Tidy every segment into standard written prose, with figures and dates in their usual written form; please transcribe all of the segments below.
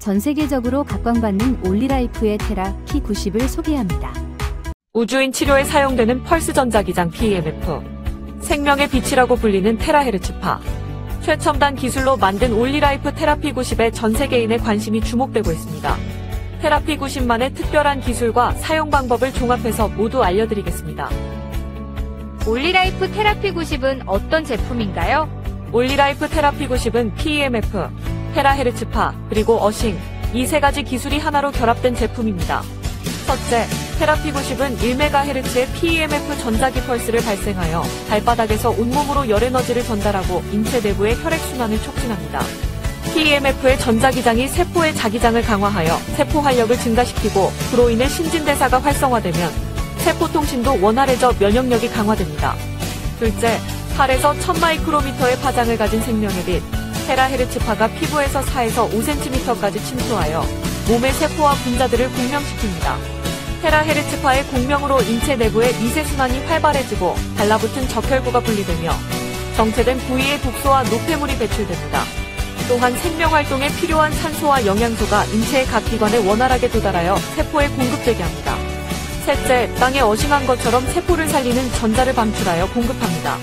전 세계적으로 각광받는 올리라이프의 테라 P90을 소개합니다. 우주인 치료에 사용되는 펄스 전자기장 PEMF, 생명의 빛이라고 불리는 테라헤르츠파, 최첨단 기술로 만든 올리라이프 테라 P90에 전 세계인의 관심이 주목되고 있습니다. 테라 P90만의 특별한 기술과 사용 방법을 종합해서 모두 알려드리겠습니다. 올리라이프 테라 P90은 어떤 제품인가요? 올리라이프 테라 P90은 PEMF, 테라헤르츠파, 그리고 어싱, 이 세 가지 기술이 하나로 결합된 제품입니다. 첫째, 테라 P90은 1MHz의 PEMF 전자기 펄스를 발생하여 발바닥에서 온몸으로 열에너지를 전달하고 인체 내부의 혈액순환을 촉진합니다. PEMF의 전자기장이 세포의 자기장을 강화하여 세포 활력을 증가시키고 그로 인해 신진대사가 활성화되면 세포통신도 원활해져 면역력이 강화됩니다. 둘째, 8에서 1000마이크로미터의 파장을 가진 생명의 빛, 테라헤르츠파가 피부에서 4에서 5cm까지 침투하여 몸의 세포와 분자들을 공명시킵니다. 테라헤르츠파의 공명으로 인체 내부의 미세순환이 활발해지고 달라붙은 적혈구가 분리되며 정체된 부위의 독소와 노폐물이 배출됩니다. 또한 생명활동에 필요한 산소와 영양소가 인체의 각 기관에 원활하게 도달하여 세포에 공급되게 합니다. 셋째, 땅에 어싱한 것처럼 세포를 살리는 전자를 방출하여 공급합니다.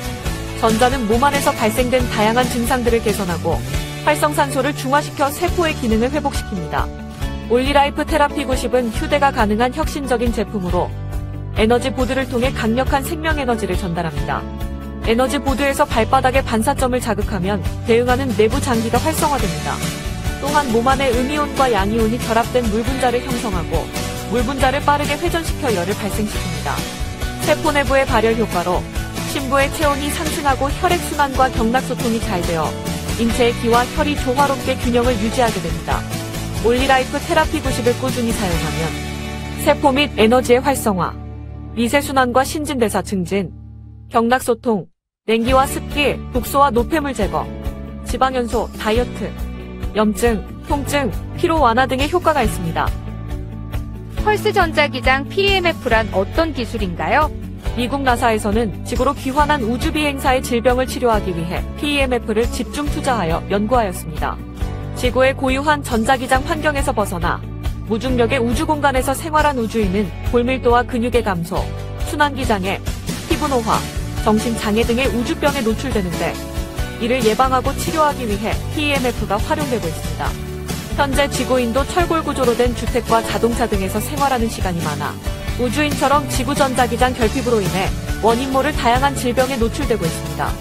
전자는 몸 안에서 발생된 다양한 증상들을 개선하고 활성산소를 중화시켜 세포의 기능을 회복시킵니다. 올리라이프 테라 P90은 휴대가 가능한 혁신적인 제품으로 에너지 보드를 통해 강력한 생명에너지를 전달합니다. 에너지 보드에서 발바닥의 반사점을 자극하면 대응하는 내부 장기가 활성화됩니다. 또한 몸 안에 음이온과 양이온이 결합된 물분자를 형성하고 물분자를 빠르게 회전시켜 열을 발생시킵니다. 세포 내부의 발열 효과로 심부의 체온이 상승하고 혈액순환과 경락소통이 잘 되어 인체의 기와 혈이 조화롭게 균형을 유지하게 됩니다. 올리라이프 테라 P90을 꾸준히 사용하면 세포 및 에너지의 활성화, 미세순환과 신진대사 증진, 경락소통, 냉기와 습기, 독소와 노폐물 제거, 지방연소, 다이어트, 염증, 통증, 피로 완화 등의 효과가 있습니다. 펄스 전자기장 PEMF란 어떤 기술인가요? 미국 나사에서는 지구로 귀환한 우주비행사의 질병을 치료하기 위해 PEMF를 집중 투자하여 연구하였습니다. 지구의 고유한 전자기장 환경에서 벗어나 무중력의 우주공간에서 생활한 우주인은 골밀도와 근육의 감소, 순환기장애, 피부노화, 정신장애 등의 우주병에 노출되는데 이를 예방하고 치료하기 위해 PEMF가 활용되고 있습니다. 현재 지구인도 철골 구조로 된 주택과 자동차 등에서 생활하는 시간이 많아 우주인처럼 지구 전자기장 결핍으로 인해 원인 모를 다양한 질병에 노출되고 있습니다.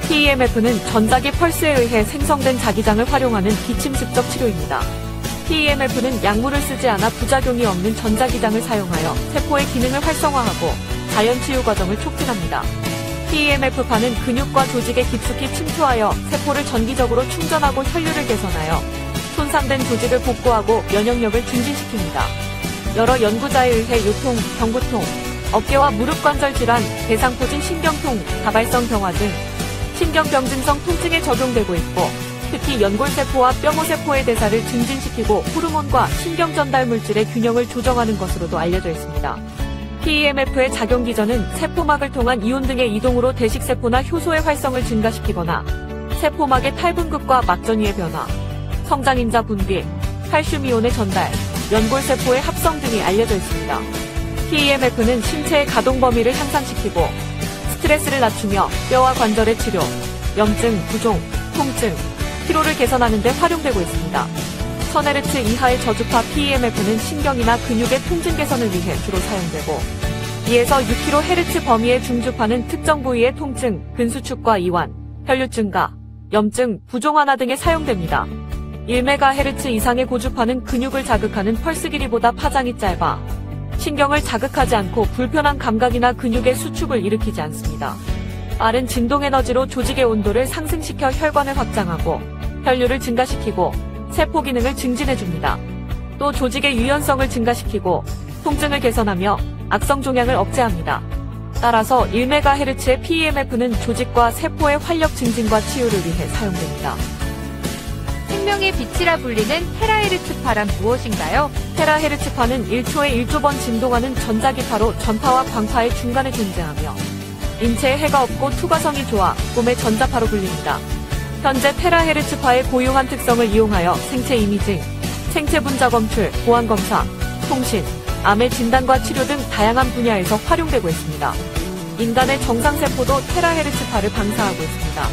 PEMF는 전자기 펄스에 의해 생성된 자기장을 활용하는 비침습적 치료입니다. PEMF는 약물을 쓰지 않아 부작용이 없는 전자기장을 사용하여 세포의 기능을 활성화하고 자연치유 과정을 촉진합니다. PEMF파는 근육과 조직에 깊숙이 침투하여 세포를 전기적으로 충전하고 혈류를 개선하여 손상된 조직을 복구하고 면역력을 증진시킵니다. 여러 연구자에 의해 요통, 경부통, 어깨와 무릎 관절 질환, 대상포진 신경통, 다발성 병화 등 신경병증성 통증에 적용되고 있고 특히 연골세포와 뼈모세포의 대사를 증진시키고 호르몬과 신경전달 물질의 균형을 조정하는 것으로도 알려져 있습니다. PEMF의 작용 기전은 세포막을 통한 이온 등의 이동으로 대식세포나 효소의 활성을 증가시키거나 세포막의 탈분급과 막전위의 변화, 성장인자 분비, 칼슘이온의 전달, 연골세포의 합성 등이 알려져 있습니다. PEMF는 신체의 가동 범위를 향상시키고 스트레스를 낮추며 뼈와 관절의 치료, 염증, 부종, 통증, 피로를 개선하는 데 활용되고 있습니다. 1000Hz 이하의 저주파 PEMF는 신경이나 근육의 통증 개선을 위해 주로 사용되고 2에서 6kHz 범위의 중주파는 특정 부위의 통증, 근수축과 이완, 혈류 증가, 염증, 부종 완화 등에 사용됩니다. 1MHz 이상의 고주파는 근육을 자극하는 펄스 길이보다 파장이 짧아 신경을 자극하지 않고 불편한 감각이나 근육의 수축을 일으키지 않습니다. 빠른 진동 에너지로 조직의 온도를 상승시켜 혈관을 확장하고 혈류를 증가시키고 세포 기능을 증진해줍니다. 또 조직의 유연성을 증가시키고 통증을 개선하며 악성 종양을 억제합니다. 따라서 1MHz의 PEMF는 조직과 세포의 활력 증진과 치유를 위해 사용됩니다. 생명의 빛이라 불리는 테라헤르츠파란 무엇인가요? 테라헤르츠파는 1초에 1조번 진동하는 전자기파로 전파와 광파의 중간에 존재하며 인체에 해가 없고 투과성이 좋아 꿈의 전자파로 불립니다. 현재 테라헤르츠파의 고유한 특성을 이용하여 생체 이미징, 생체 분자 검출, 보안 검사, 통신, 암의 진단과 치료 등 다양한 분야에서 활용되고 있습니다. 인간의 정상세포도 테라헤르츠파를 방사하고 있습니다.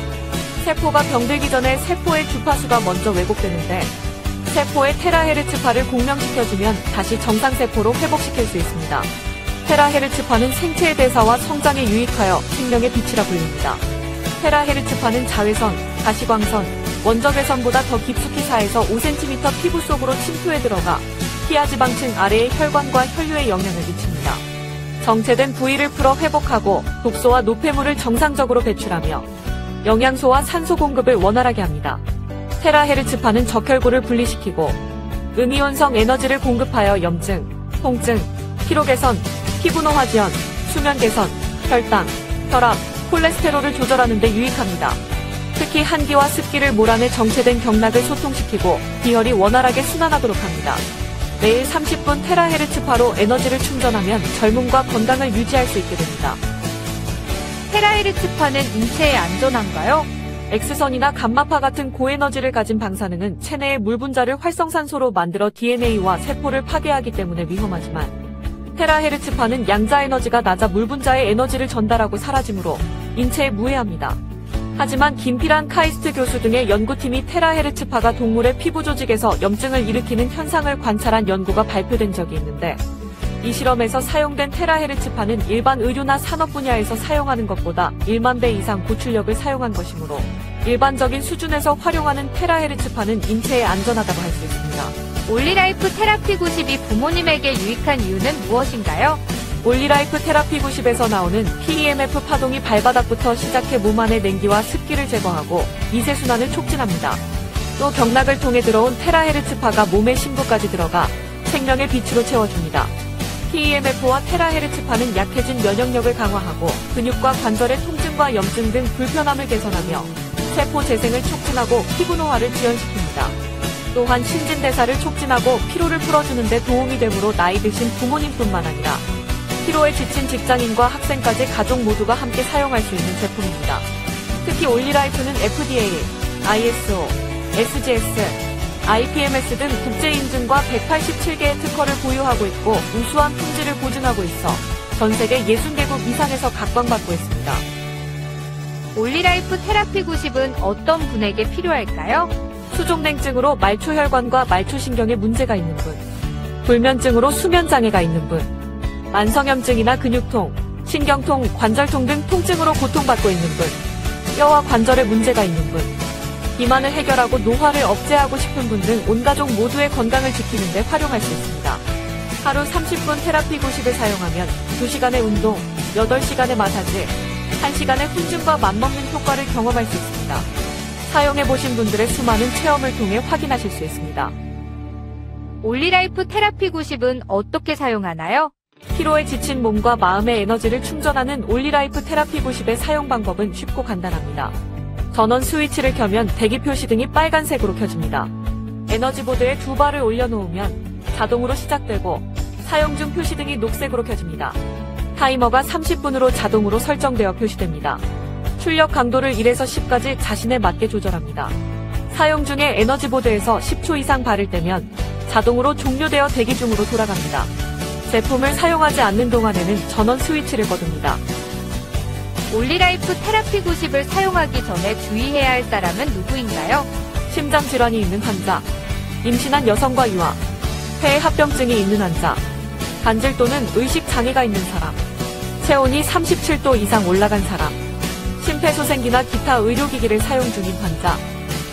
세포가 병들기 전에 세포의 주파수가 먼저 왜곡되는데 세포의 테라헤르츠파를 공명시켜주면 다시 정상세포로 회복시킬 수 있습니다. 테라헤르츠파는 생체의 대사와 성장에 유익하여 생명의 빛이라 불립니다. 테라헤르츠파는 자외선, 가시광선, 원적외선보다 더 깊숙이 4에서 5cm 피부 속으로 침투해 들어가 피하지방층 아래의 혈관과 혈류에 영향을 미칩니다. 정체된 부위를 풀어 회복하고 독소와 노폐물을 정상적으로 배출하며 영양소와 산소 공급을 원활하게 합니다. 테라헤르츠파는 적혈구를 분리시키고 음이온성 에너지를 공급하여 염증, 통증, 피로 개선, 피부노화 지연, 수면 개선, 혈당, 혈압, 콜레스테롤을 조절하는 데 유익합니다. 특히 한기와 습기를 몰아내 정체된 경락을 소통시키고 비혈이 원활하게 순환하도록 합니다. 매일 30분 테라헤르츠파로 에너지를 충전하면 젊음과 건강을 유지할 수 있게 됩니다. 테라헤르츠파는 인체에 안전한가요? X선이나 감마파 같은 고에너지를 가진 방사능은 체내의 물 분자를 활성산소로 만들어 DNA와 세포를 파괴하기 때문에 위험하지만 테라헤르츠파는 양자 에너지가 낮아 물 분자의 에너지를 전달하고 사라지므로 인체에 무해합니다. 하지만 김피란 카이스트 교수 등의 연구팀이 테라헤르츠파가 동물의 피부 조직에서 염증을 일으키는 현상을 관찰한 연구가 발표된 적이 있는데 이 실험에서 사용된 테라헤르츠파는 일반 의료나 산업 분야에서 사용하는 것보다 1만 배 이상 고출력을 사용한 것이므로 일반적인 수준에서 활용하는 테라헤르츠파는 인체에 안전하다고 할 수 있습니다. 올리라이프 테라피 90이 부모님에게 유익한 이유는 무엇인가요? 올리라이프 테라피 90에서 나오는 PEMF 파동이 발바닥부터 시작해 몸 안의 냉기와 습기를 제거하고 미세순환을 촉진합니다. 또 경락을 통해 들어온 테라헤르츠파가 몸의 심부까지 들어가 생명의 빛으로 채워줍니다. PEMF와 테라헤르츠파는 약해진 면역력을 강화하고 근육과 관절의 통증과 염증 등 불편함을 개선하며 세포 재생을 촉진하고 피부 노화를 지연시킵니다. 또한 신진대사를 촉진하고 피로를 풀어주는 데 도움이 되므로 나이 드신 부모님뿐만 아니라 피로에 지친 직장인과 학생까지 가족 모두가 함께 사용할 수 있는 제품입니다. 특히 올리라이프는 FDA, ISO, SGS, IPMS 등 국제인증과 187개의 특허를 보유하고 있고 우수한 품질을 보증하고 있어 전 세계 60개국 이상에서 각광받고 있습니다. 올리라이프 테라피 90은 어떤 분에게 필요할까요? 수족냉증으로 말초혈관과 말초신경에 문제가 있는 분, 불면증으로 수면장애가 있는 분, 만성염증이나 근육통, 신경통, 관절통 등 통증으로 고통받고 있는 분, 뼈와 관절에 문제가 있는 분, 비만을 해결하고 노화를 억제하고 싶은 분 등 온 가족 모두의 건강을 지키는 데 활용할 수 있습니다. 하루 30분 테라피 90을 사용하면 2시간의 운동, 8시간의 마사지, 1시간의 훈증과 맞먹는 효과를 경험할 수 있습니다. 사용해보신 분들의 수많은 체험을 통해 확인하실 수 있습니다. 올리라이프 테라피 90은 어떻게 사용하나요? 피로에 지친 몸과 마음의 에너지를 충전하는 올리라이프 테라피 90의 사용 방법은 쉽고 간단합니다. 전원 스위치를 켜면 대기 표시 등이 빨간색으로 켜집니다. 에너지보드에 2발을 올려놓으면 자동으로 시작되고 사용 중 표시 등이 녹색으로 켜집니다. 타이머가 30분으로 자동으로 설정되어 표시됩니다. 출력 강도를 1에서 10까지 자신에 맞게 조절합니다. 사용 중에 에너지보드에서 10초 이상 발을 떼면 자동으로 종료되어 대기 중으로 돌아갑니다. 제품을 사용하지 않는 동안에는 전원 스위치를 꺼둡니다. 올리라이프 테라피 90을 사용하기 전에 주의해야 할 사람은 누구인가요? 심장질환이 있는 환자, 임신한 여성과 유아, 폐합병증이 있는 환자, 간질 또는 의식장애가 있는 사람, 체온이 37도 이상 올라간 사람, 심폐소생기나 기타 의료기기를 사용 중인 환자,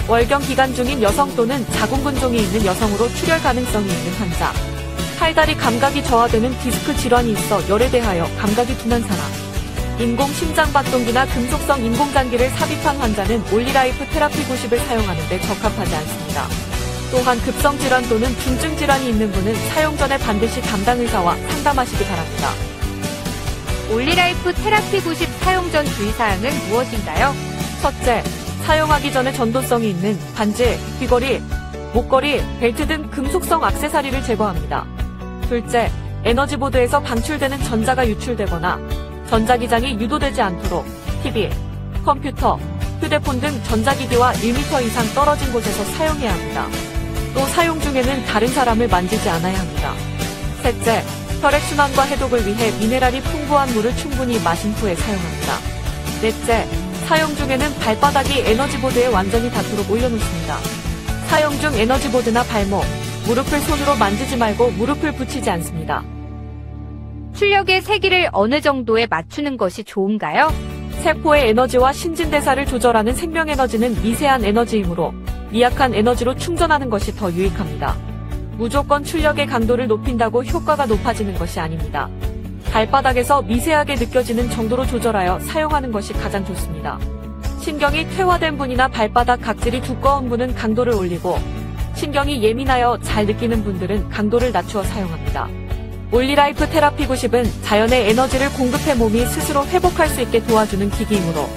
월경 기간 중인 여성 또는 자궁근종이 있는 여성으로 출혈 가능성이 있는 환자, 팔다리 감각이 저하되는 디스크 질환이 있어 열에 대하여 감각이 둔한 사람, 인공심장박동기나 금속성 인공장기를 삽입한 환자는 올리라이프 테라피 90을 사용하는 데 적합하지 않습니다. 또한 급성질환 또는 중증질환이 있는 분은 사용 전에 반드시 담당 의사와 상담하시기 바랍니다. 올리라이프 테라피 90 사용 전 주의사항은 무엇인가요? 첫째, 사용하기 전에 전도성이 있는 반지, 귀걸이, 목걸이, 벨트 등 금속성 액세서리를 제거합니다. 둘째, 에너지보드에서 방출되는 전자가 유출되거나 전자기장이 유도되지 않도록 TV, 컴퓨터, 휴대폰 등 전자기기와 1m 이상 떨어진 곳에서 사용해야 합니다. 또 사용 중에는 다른 사람을 만지지 않아야 합니다. 셋째, 혈액순환과 해독을 위해 미네랄이 풍부한 물을 충분히 마신 후에 사용합니다. 넷째, 사용 중에는 발바닥이 에너지보드에 완전히 닿도록 올려놓습니다. 사용 중 에너지보드나 발목, 무릎을 손으로 만지지 말고 무릎을 붙이지 않습니다. 출력의 세기를 어느 정도에 맞추는 것이 좋은가요? 세포의 에너지와 신진대사를 조절하는 생명에너지는 미세한 에너지이므로 미약한 에너지로 충전하는 것이 더 유익합니다. 무조건 출력의 강도를 높인다고 효과가 높아지는 것이 아닙니다. 발바닥에서 미세하게 느껴지는 정도로 조절하여 사용하는 것이 가장 좋습니다. 신경이 퇴화된 분이나 발바닥 각질이 두꺼운 분은 강도를 올리고, 신경이 예민하여 잘 느끼는 분들은 강도를 낮추어 사용합니다. 올리라이프 테라피 90은 자연의 에너지를 공급해 몸이 스스로 회복할 수 있게 도와주는 기기이므로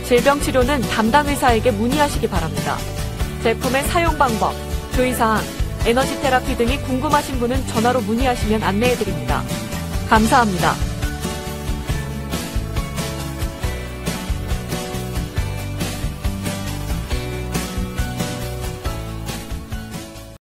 질병 치료는 담당 의사에게 문의하시기 바랍니다. 제품의 사용 방법, 주의사항, 에너지 테라피 등이 궁금하신 분은 전화로 문의하시면 안내해드립니다. 감사합니다.